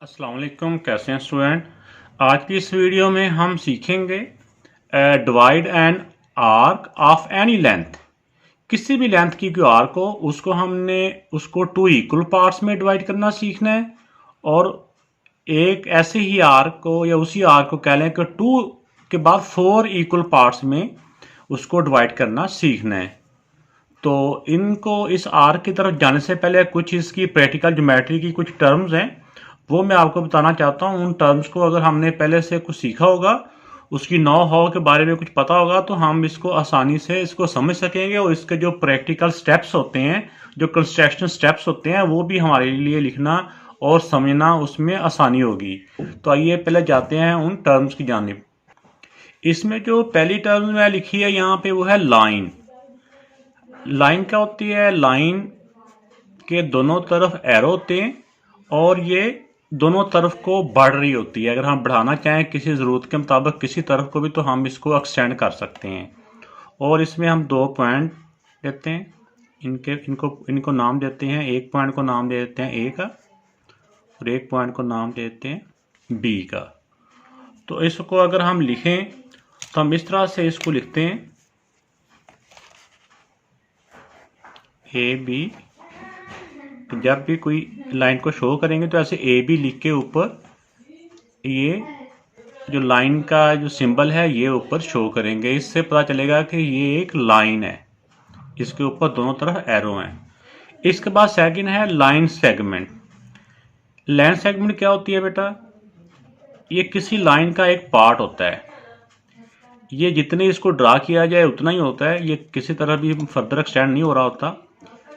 अस्सलाम वालेकुम, कैसे हैं स्टूडेंट। आज की इस वीडियो में हम सीखेंगे divide an arc of any length. किसी भी लेंथ की कोई आर्क हो उसको हमने उसको टू इक्वल पार्ट्स में डिवाइड करना सीखना है, और एक ऐसे ही आर्क को या उसी आर्क को कह लें कि टू के बाद फोर इक्वल पार्ट्स में उसको डिवाइड करना सीखना है। तो इनको इस आर्क की तरफ जाने से पहले कुछ इसकी प्रैक्टिकल ज्योमेट्री की कुछ टर्म्स हैं, वो मैं आपको बताना चाहता हूँ। उन टर्म्स को अगर हमने पहले से कुछ सीखा होगा, उसकी नो हाउ के बारे में कुछ पता होगा, तो हम इसको आसानी से इसको समझ सकेंगे, और इसके जो प्रैक्टिकल स्टेप्स होते हैं, जो कंस्ट्रक्शन स्टेप्स होते हैं, वो भी हमारे लिए लिखना और समझना उसमें आसानी होगी। तो आइए पहले जाते हैं उन टर्म्स की जानिब। इसमें जो पहली टर्म मैं लिखी है यहाँ पे वो है लाइन। लाइन क्या होती है? लाइन के दोनों तरफ एरो होते हैं और ये दोनों तरफ को बढ़ रही होती है। अगर हम बढ़ाना चाहें किसी ज़रूरत के मुताबिक किसी तरफ को भी, तो हम इसको एक्सटेंड कर सकते हैं। और इसमें हम दो पॉइंट देते हैं, इनको नाम देते हैं। एक पॉइंट को नाम दे देते हैं ए का, और एक पॉइंट को नाम देते हैं बी का। तो इसको अगर हम लिखें तो हम इस तरह से इसको लिखते हैं ए बी। तो जब भी कोई लाइन को शो करेंगे तो ऐसे ए बी लिख के ऊपर ये जो लाइन का जो सिंबल है ये ऊपर शो करेंगे। इससे पता चलेगा कि ये एक लाइन है, इसके ऊपर दोनों तरफ एरो हैं। इसके बाद सेकंड है लाइन सेगमेंट। लाइन सेगमेंट क्या होती है बेटा? ये किसी लाइन का एक पार्ट होता है। ये जितने इसको ड्रा किया जाए उतना ही होता है, ये किसी तरह भी फर्दर एक्सटेंड नहीं हो रहा होता।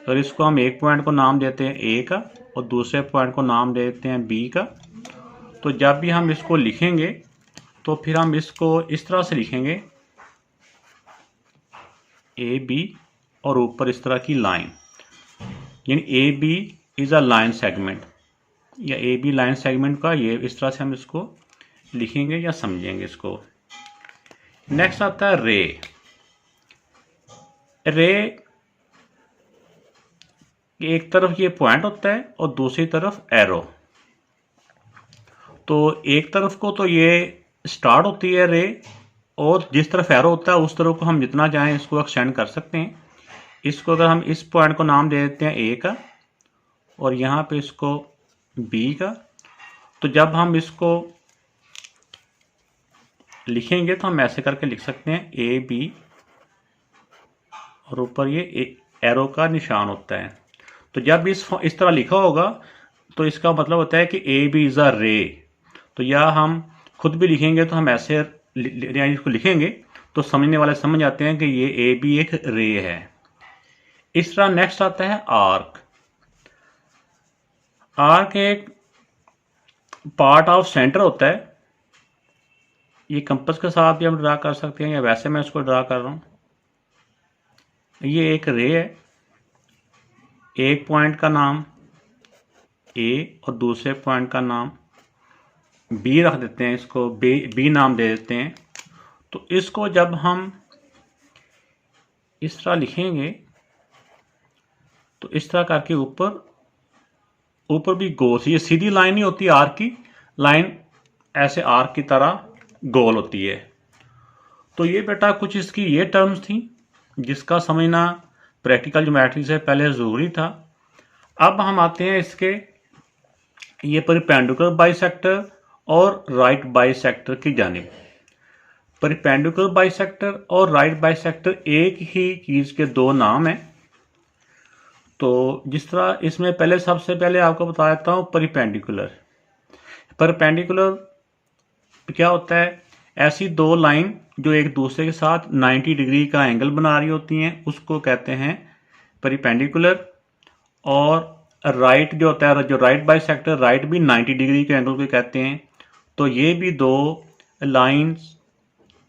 और इसको हम एक पॉइंट को नाम देते हैं ए का और दूसरे पॉइंट को नाम देते हैं बी का। तो जब भी हम इसको लिखेंगे तो फिर हम इसको इस तरह से लिखेंगे ए बी और ऊपर इस तरह की लाइन, यानी A B is a line segment, या ए बी लाइन सेगमेंट का ये इस तरह से हम इसको लिखेंगे या समझेंगे इसको। नेक्स्ट आता है रे। रे एक तरफ ये पॉइंट होता है और दूसरी तरफ एरो। तो एक तरफ को तो ये स्टार्ट होती है रे, और जिस तरफ एरो होता है उस तरफ को हम जितना चाहें इसको एक्सटेंड कर सकते हैं। इसको अगर हम इस पॉइंट को नाम दे देते हैं ए का और यहाँ पे इसको बी का, तो जब हम इसको लिखेंगे तो हम ऐसे करके लिख सकते हैं ए बी और ऊपर ये एरो का निशान होता है। तो जब इस तरह लिखा होगा तो इसका मतलब होता है कि ए बी इज़ अ रे। तो या हम खुद भी लिखेंगे तो हम ऐसे इसको लिखेंगे तो समझने वाले समझ जाते हैं कि ये ए बी एक रे है। इस तरह नेक्स्ट आता है आर्क। आर्क एक पार्ट ऑफ सेंटर होता है। ये कंपास के साथ भी हम ड्रा कर सकते हैं या वैसे मैं इसको ड्रा कर रहा हूँ। ये एक रे है, एक पॉइंट का नाम ए और दूसरे पॉइंट का नाम बी रख देते हैं, इसको बी नाम दे देते हैं। तो इसको जब हम इस तरह लिखेंगे तो इस तरह करके ऊपर भी गोल, ये सीधी लाइन ही होती है आर्क की, लाइन ऐसे आर्क की तरह गोल होती है। तो ये बेटा कुछ इसकी ये टर्म्स थी जिसका समझना प्रैक्टिकल ज्योमेट्री से पहले ज़रूरी था। अब हम आते हैं इसके ये परपेंडिकुलर बाइसेक्टर और राइट बाइसेक्टर की जानिब। परपेंडिकुलर बाइसेक्टर और राइट बाइसेक्टर एक ही चीज़ के दो नाम हैं। तो जिस तरह इसमें पहले सबसे पहले आपको बता देता हूँ परपेंडिकुलर। परपेंडिकुलर क्या होता है? ऐसी दो लाइन जो एक दूसरे के साथ 90 डिग्री का एंगल बना रही होती हैं उसको कहते हैं परपेंडिकुलर। और राइट जो होता है, जो राइट बाइसेक्टर, राइट भी 90 डिग्री के एंगल को कहते हैं। तो ये भी दो लाइंस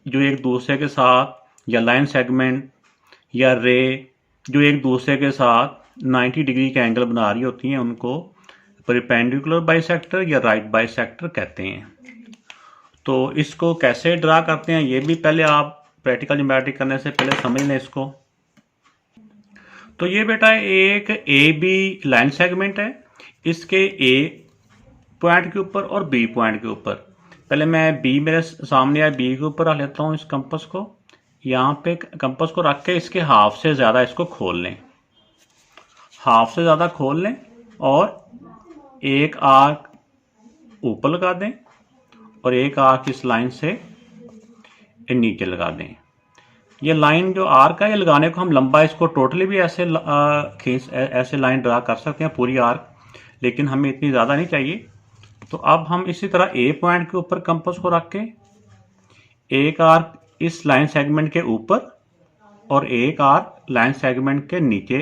जो एक दूसरे के साथ, या लाइन सेगमेंट या रे जो एक दूसरे के साथ 90 डिग्री का एंगल बना रही होती हैं, उनको परपेंडिकुलर बाइसेक्टर या राइट बाइसेक्टर कहते हैं। तो इसको कैसे ड्रा करते हैं ये भी पहले आप प्रैक्टिकल ज्योमेट्री करने से पहले समझ लें इसको। तो ये बेटा एक ए बी लाइन सेगमेंट है। इसके ए पॉइंट के ऊपर और बी पॉइंट के ऊपर। पहले मैं बी मेरे सामने या बी के ऊपर रख लेता हूँ इस कंपास को। यहाँ पे कंपास को रख के इसके हाफ से ज़्यादा इसको खोल लें, हाफ से ज़्यादा खोल लें और एक आर्क ऊपर लगा दें और एक आर्क इस लाइन से नीचे लगा दें। ये लाइन जो आर्क है ये लगाने को हम लंबा इसको टोटली भी ऐसे खींच ऐसे लाइन ड्रा कर सकते हैं पूरी आर्क, लेकिन हमें इतनी ज़्यादा नहीं चाहिए। तो अब हम इसी तरह ए पॉइंट के ऊपर कंपास को रख के एक आर्क इस लाइन सेगमेंट के ऊपर और एक आर्क लाइन सेगमेंट के नीचे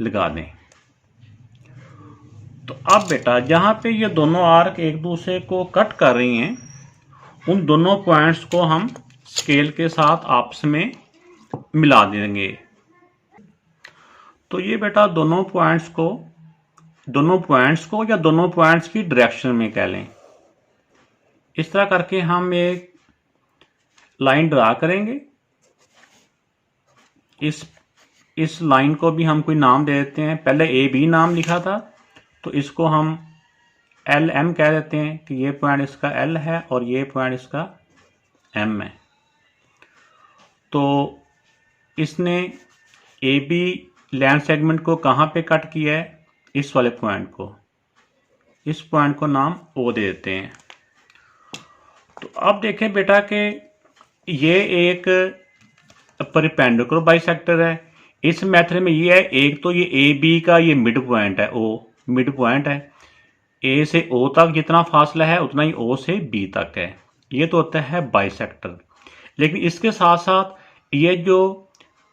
लगा दें। तो अब बेटा जहाँ पे ये दोनों आर्क एक दूसरे को कट कर रही हैं उन दोनों पॉइंट्स को हम स्केल के साथ आपस में मिला देंगे। तो ये बेटा दोनों पॉइंट्स को या दोनों पॉइंट्स की डायरेक्शन में कह लें। इस तरह करके हम एक लाइन ड्रा करेंगे। इस लाइन को भी हम कोई नाम दे देते हैं। पहले ए बी नाम लिखा था तो इसको हम एल एम कह देते हैं कि ये पॉइंट इसका एल है और ये पॉइंट इसका एम है। तो इसने ए बी लाइन सेगमेंट को कहाँ पे कट किया है? इस वाले पॉइंट को, इस पॉइंट को नाम ओ दे देते हैं। तो अब देखें बेटा कि ये एक परपेंडिकुलर बाइसेक्टर है। इस मेथड में ये है, एक तो ये ए बी का ये मिड पॉइंट है, ओ मिड पॉइंट है। ए से ओ तक जितना फासला है उतना ही ओ से बी तक है। ये तो होता है बाइसेक्टर। लेकिन इसके साथ साथ ये जो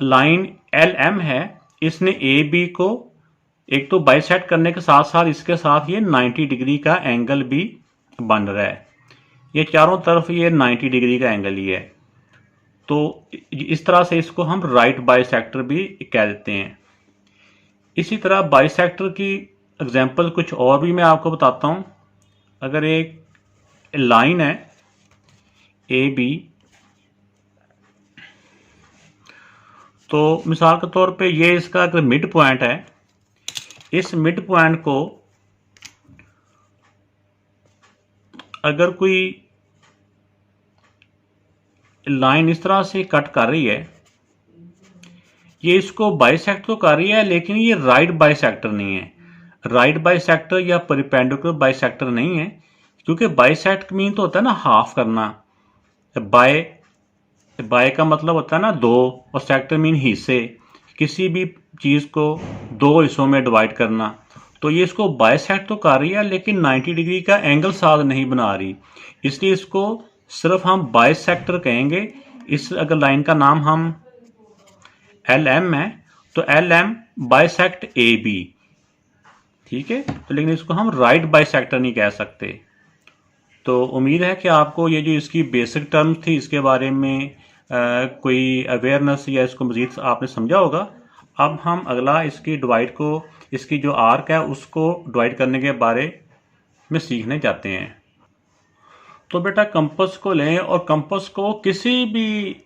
लाइन एल एम है इसने ए बी को एक तो बाइसेक्ट करने के साथ साथ इसके साथ ये 90 डिग्री का एंगल भी बन रहा है। ये चारों तरफ ये 90 डिग्री का एंगल ही है। तो इस तरह से इसको हम राइट बाइसेक्टर भी कह देते हैं। इसी तरह बाइसेक्टर की एग्जांपल कुछ और भी मैं आपको बताता हूँ। अगर एक लाइन है ए बी, तो मिसाल के तौर पे ये इसका अगर मिड पॉइंट है, इस मिड पॉइंट को अगर कोई लाइन इस तरह से कट कर रही है, ये इसको बाइसेक्ट तो कर रही है लेकिन ये राइट बाइसेक्टर नहीं है। राइट बाइसेक्टर या परपेंडिकुलर बाइसेक्टर नहीं है, क्योंकि बाइसेक्ट मीन तो होता है ना हाफ करना। बाय का मतलब होता है ना दो, और सेक्टर मीन हिस्से, किसी भी चीज़ को दो हिस्सों में डिवाइड करना। तो ये इसको बाइसेक्ट तो कर रही है लेकिन 90 डिग्री का एंगल साथ नहीं बना रही, इसलिए इसको सिर्फ हम बाइसेक्टर कहेंगे। इस अगर लाइन का नाम हम एल एम है तो L M bisect A B, ठीक है। तो लेकिन इसको हम राइट बाइसेक्टर नहीं कह सकते। तो उम्मीद है कि आपको ये जो इसकी बेसिक टर्म थी इसके बारे में कोई अवेयरनेस या इसको मज़ीद आपने समझा होगा। अब हम अगला इसकी डिवाइड को, इसकी जो आर्क है उसको डिवाइड करने के बारे में सीखने जाते हैं। तो बेटा कंपास को लें और कंपास को किसी भी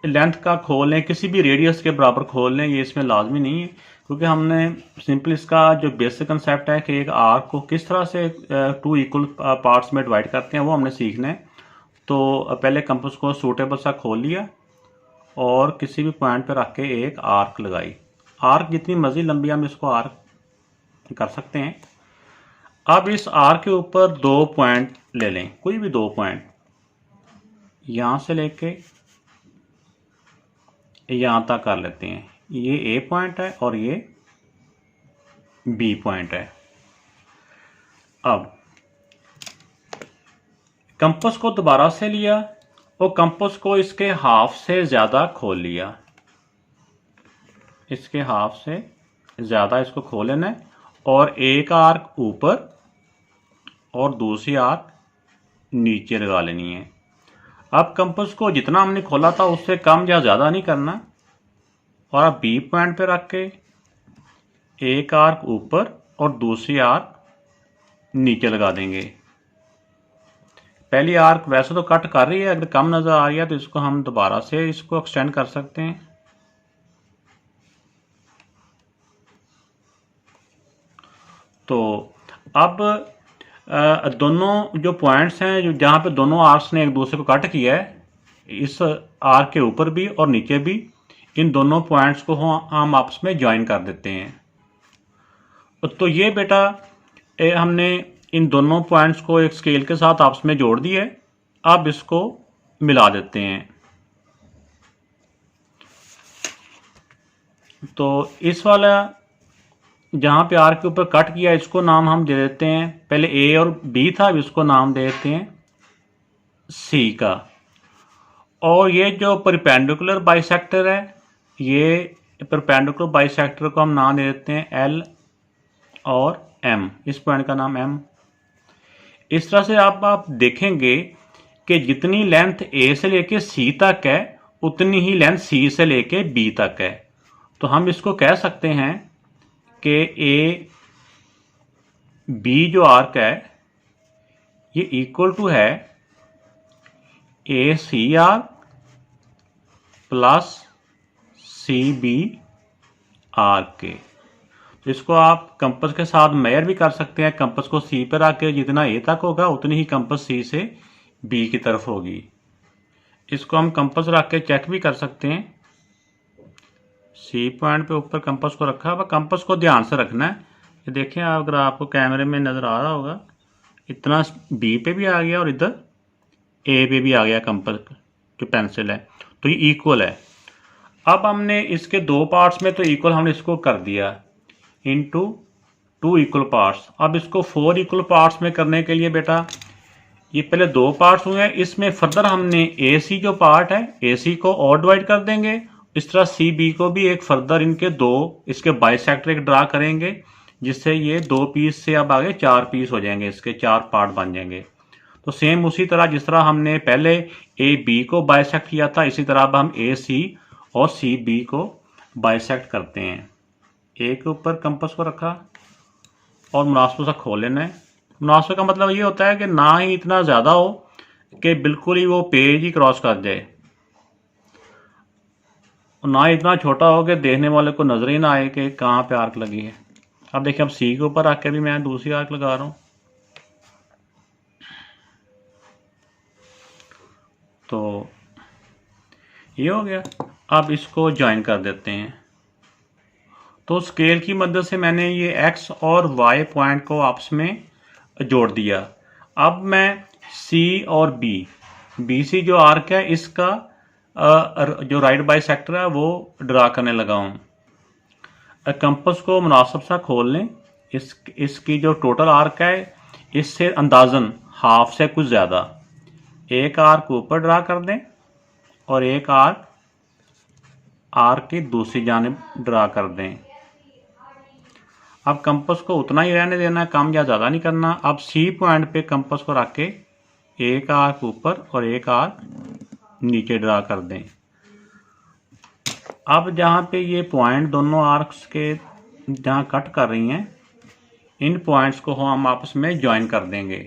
लेंथ का खोल लें, किसी भी रेडियस के बराबर खोल लें, ये इसमें लाजमी नहीं है, क्योंकि हमने सिंपल इसका जो बेसिक कंसेप्ट है कि एक आर्क को किस तरह से टू इक्वल पार्ट्स में डिवाइड करते हैं वो हमने सीखना है। तो पहले कंपास को सूटेबल सा खोल लिया और किसी भी पॉइंट पर रख के एक आर्क लगाई। आर्क जितनी मर्जी लंबी हम इसको आर्क कर सकते हैं। अब इस आर्क के ऊपर दो पॉइंट ले लें, कोई भी दो पॉइंट, यहाँ से लेके यहाँ तक कर लेते हैं। ये ए पॉइंट है और ये बी पॉइंट है। अब कंपास को दोबारा से लिया और कंपास को इसके हाफ से ज़्यादा खोल लिया, इसके हाफ से ज़्यादा इसको खोल लेना है और एक आर्क ऊपर और दूसरी आर्क नीचे लगा लेनी है। अब कंपास को जितना हमने खोला था उससे कम या ज़्यादा नहीं करना, और अब बी पॉइंट पे रख के एक आर्क ऊपर और दूसरी आर्क नीचे लगा देंगे। पहली आर्क वैसे तो कट कर रही है, अगर कम नज़र आ रही है तो इसको हम दोबारा से इसको एक्सटेंड कर सकते हैं। तो अब दोनों जो पॉइंट्स हैं जो जहाँ पे दोनों आर्क्स ने एक दूसरे को कट किया है, इस आर्क के ऊपर भी और नीचे भी, इन दोनों पॉइंट्स को हम आपस में ज्वाइन कर देते हैं। तो ये बेटा हमने इन दोनों पॉइंट्स को एक स्केल के साथ आपस में जोड़ दिया है। अब इसको मिला देते हैं। तो इस वाला जहाँ पे आर्क के ऊपर कट किया इसको नाम हम दे देते हैं, पहले ए और बी था, अब इसको नाम दे देते हैं सी का। और ये जो परपेंडिकुलर बाइसेक्टर है, ये परपेंडिकुलर बाइसेक्टर को हम नाम दे देते हैं एल और एम, इस पॉइंट का नाम एम। इस तरह से आप देखेंगे कि जितनी लेंथ ए से लेके सी तक है उतनी ही लेंथ सी से लेके बी तक है। तो हम इसको कह सकते हैं कि ए बी जो आर्क है ये इक्वल टू है A C arc plus C B arc के। तो इसको आप कंपास के साथ मेजर भी कर सकते हैं। कंपास को सी पर रख के जितना ए तक होगा उतनी ही कंपास सी से बी की तरफ होगी। इसको हम कंपास रख के चेक भी कर सकते हैं। सी पॉइंट पे ऊपर कंपास को रखा, अब कंपास को ध्यान से रखना है। ये देखें, अगर आपको कैमरे में नज़र आ रहा होगा, इतना बी पे भी आ गया और इधर ए पे भी आ गया कंपास जो पेंसिल है, तो ये इक्वल है। अब हमने इसके दो पार्ट्स में तो इक्वल हमने इसको कर दिया इनटू 2 इक्वल पार्ट्स। अब इसको 4 इक्वल पार्ट्स में करने के लिए बेटा ये पहले 2 पार्ट्स हुए हैं, इसमें फर्दर हमने ए सी जो पार्ट है ए सी को और डिवाइड कर देंगे। इस तरह सी बी को भी एक फर्दर इनके 2 इसके बाइसेक्टर एक ड्रा करेंगे, जिससे ये 2 पीस से अब आगे 4 पीस हो जाएंगे, इसके 4 पार्ट बन जाएंगे। तो सेम उसी तरह जिस तरह हमने पहले ए बी को बाइसेक्ट किया था, इसी तरह अब हम ए सी और सी बी को बाइसेक्ट करते हैं। ए के ऊपर कंपास को रखा और मुनासिब सा खोल लेना है। मुनासिब का मतलब ये होता है कि ना ही इतना ज़्यादा हो कि बिल्कुल ही वो पेज ही क्रॉस कर जाए, और ना इतना छोटा हो कि देखने वाले को नजर ही ना आए कि कहाँ पे आर्क लगी है। अब देखिए, अब सी के ऊपर आके भी मैं दूसरी आर्क लगा रहा हूँ। तो ये हो गया। अब इसको ज्वाइन कर देते हैं। तो स्केल की मदद से मैंने ये एक्स और वाई पॉइंट को आपस में जोड़ दिया। अब मैं सी और बी सी जो आर्क है इसका जो राइट बाइसेक्टर है वो ड्रा करने लगा हूँ। कंपास को मुनासिब सा खोल लें। इसकी जो टोटल आर्क है इससे अंदाजन हाफ से कुछ ज़्यादा एक आर्क ऊपर ड्रा कर दें और एक आर्क की दूसरी जानिब ड्रा कर दें। अब कंपास को उतना ही रहने देना है, कम या ज़्यादा नहीं करना। अब सी पॉइंट पे कंपास को रख के एक आर्क ऊपर और एक आर्क नीचे ड्रा कर दें। अब जहाँ पे ये पॉइंट दोनों आर्क्स के जहाँ कट कर रही हैं, इन पॉइंट्स को हम आपस में ज्वाइन कर देंगे।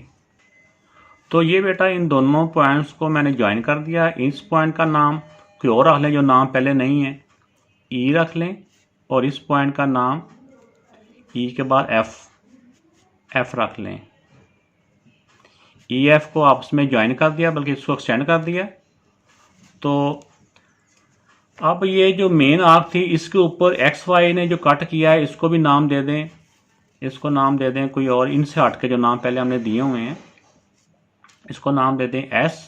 तो ये बेटा इन दोनों पॉइंट्स को मैंने ज्वाइन कर दिया। इस पॉइंट का नाम कोई और रख लें जो नाम पहले नहीं है, ई रख लें, और इस पॉइंट का नाम ई के बाद एफ रख लें। ई एफ को आपस में ज्वाइन कर दिया, बल्कि इसको एक्सटेंड कर दिया। तो अब ये जो मेन आर्क थी इसके ऊपर एक्स वाई ने जो कट किया है इसको भी नाम दे दें। इसको नाम दे दें कोई और, इनसे हट के जो नाम पहले हमने दिए हुए हैं इसको नाम दे दें एस।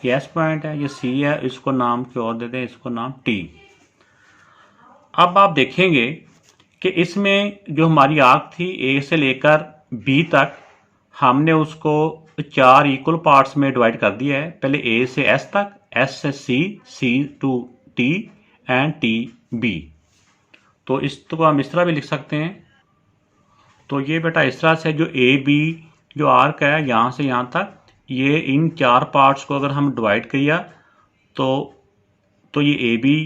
ये एस पॉइंट है, ये सी है, इसको नाम कोई और दे दें, इसको नाम टी। अब आप देखेंगे कि इसमें जो हमारी आर्क थी ए से लेकर बी तक, हमने उसको 4 इक्वल पार्ट्स में डिवाइड कर दिया है। पहले ए से एस तक, एस से C, C to T and T B. तो इसको हम इस तरह भी लिख सकते हैं। तो ये बेटा इस तरह से जो ए बी जो आर्क है यहाँ से यहाँ तक, ये इन 4 पार्ट्स को अगर हम डिवाइड किया तो ये ए बी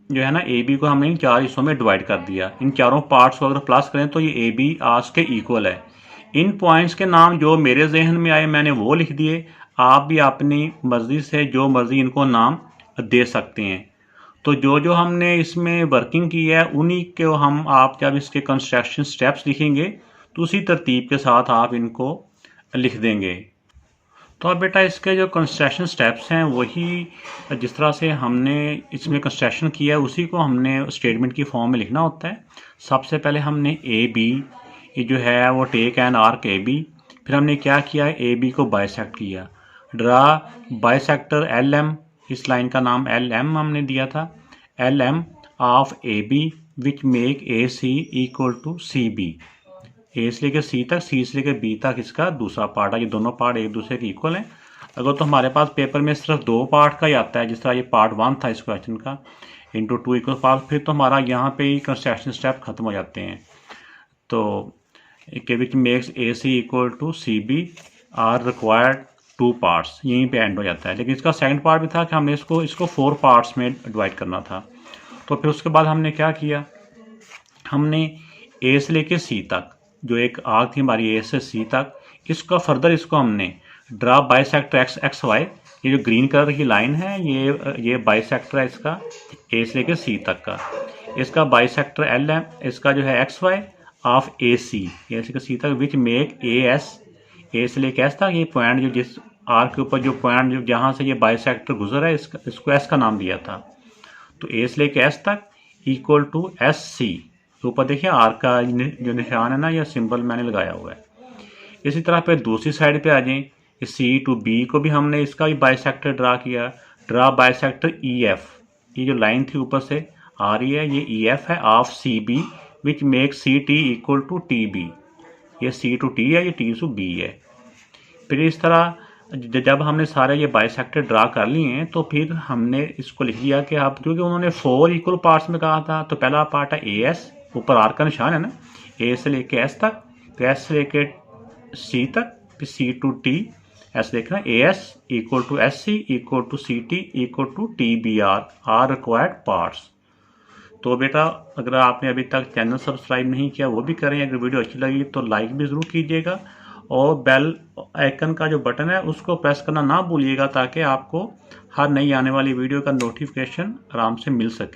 जो है ना, ए बी को हमने इन 4 हिस्सों में डिवाइड कर दिया। इन चारों पार्ट्स को अगर प्लस करें तो ये ए बी आर्क्स के इक्वल है। इन पॉइंट्स के नाम जो मेरे जहन में आए मैंने वो लिख दिए। आप भी अपनी मर्जी से जो मर्जी इनको नाम दे सकते हैं। तो जो हमने इसमें वर्किंग की है उन्हीं के हम आप जब इसके कंस्ट्रक्शन स्टेप्स लिखेंगे तो उसी तरतीब के साथ आप इनको लिख देंगे। तो अब बेटा इसके जो कंस्ट्रक्शन स्टेप्स हैं वही जिस तरह से हमने इसमें कंस्ट्रक्शन किया है उसी को हमने स्टेटमेंट की फॉर्म में लिखना होता है। सबसे पहले हमने ए बी ये जो है वो take an arc A B, फिर हमने क्या किया, ए बी को बाइसेक्ट किया, ड्रा बाइसेक्टर एल एम, इस लाइन का नाम एल एम हमने दिया था, L M of A B which make A C equal to C B. A से लेकर सी तक, सी से लेकर बी तक इसका दूसरा पार्ट है। ये दोनों पार्ट एक दूसरे के इक्वल हैं। अगर तो हमारे पास पेपर में सिर्फ 2 पार्ट का ही आता है, जिस तरह ये पार्ट 1 था इस क्वेश्चन का, इंटू 2 इक्वल पार्ट, फिर तो हमारा यहाँ पे ही कंस्ट्रक्शन स्टेप खत्म हो जाते हैं। तो के which makes A C equal to C B are required 2 parts, यहीं पे एंड हो जाता है। लेकिन इसका सेकंड पार्ट भी था कि हमने इसको 4 पार्ट्स में डिवाइड करना था। तो फिर उसके बाद हमने क्या किया, हमने ए से लेके सी तक जो एक आर्क थी हमारी ए से सी तक, इसका फर्दर इसको हमने draw bisector X X Y, ये जो ग्रीन कलर की लाइन है ये बाइसेक्टर है इसका ए से लेके सी तक का, इसका बाइसेक्टर एल एम, इसका जो है एक्स वाई ऑफ ए सी से सी तक विच मेक ए एस, ए से लेके एस तक, ये पॉइंट जो जिस आर्क के ऊपर जो पॉइंट जो जहाँ से ये बाइसेक्टर गुजर है इसको एस का नाम दिया था। तो ए से लेके एस तक इक्वल टू एस सी, ऊपर देखिए आर्क का जो निशान है ना, यह सिंबल मैंने लगाया हुआ है। इसी तरह पे दूसरी साइड पे आ जाएं, सी टू बी को भी हमने इसका भी बाइसेक्टर ड्रा किया, ड्रा बाइसेक्टर ई एफ, ये जो लाइन थी ऊपर से आ रही है ये ई एफ है of C B which make C T equal to T B, ये सी टू टी है, ये टी टू बी है। फिर इस तरह जब हमने सारे ये बाइसेक्टर ड्रा कर लिए हैं तो फिर हमने इसको लिख दिया कि आप, क्योंकि उन्होंने 4 इक्वल पार्ट्स में कहा था, तो पहला पार्ट है ए एस, ऊपर आर का निशान है ना, ए से लेके एस तक, फिर एस से लेके सी तक, फिर सी टू टी, ऐसे देखना A S equal to S C equal to C T equal to T B are required parts. तो बेटा अगर आपने अभी तक चैनल सब्सक्राइब नहीं किया वो भी करें, अगर वीडियो अच्छी लगी तो लाइक भी ज़रूर कीजिएगा और बेल आइकन का जो बटन है उसको प्रेस करना ना भूलिएगा ताकि आपको हर नई आने वाली वीडियो का नोटिफिकेशन आराम से मिल सके।